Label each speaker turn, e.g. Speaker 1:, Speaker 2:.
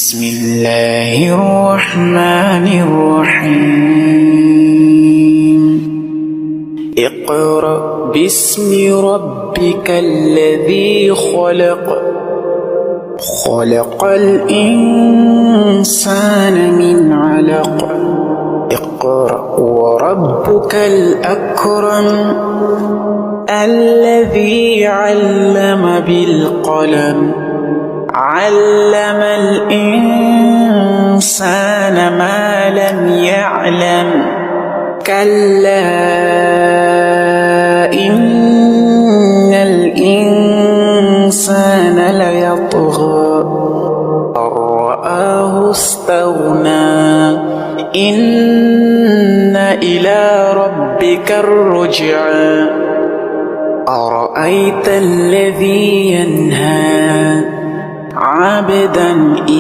Speaker 1: بسم الله الرحمن الرحيم اقرأ باسم ربك الذي خلق خلق الإنسان من علق اقرأ وربك الأكرم الذي علم بالقلم علم الإنسان ما لم يعلم كلا إن الإنسان ليطغى أن رآه استغنى إن إلى ربك الرجعى أرأيت الذي ينهى عبدا إذا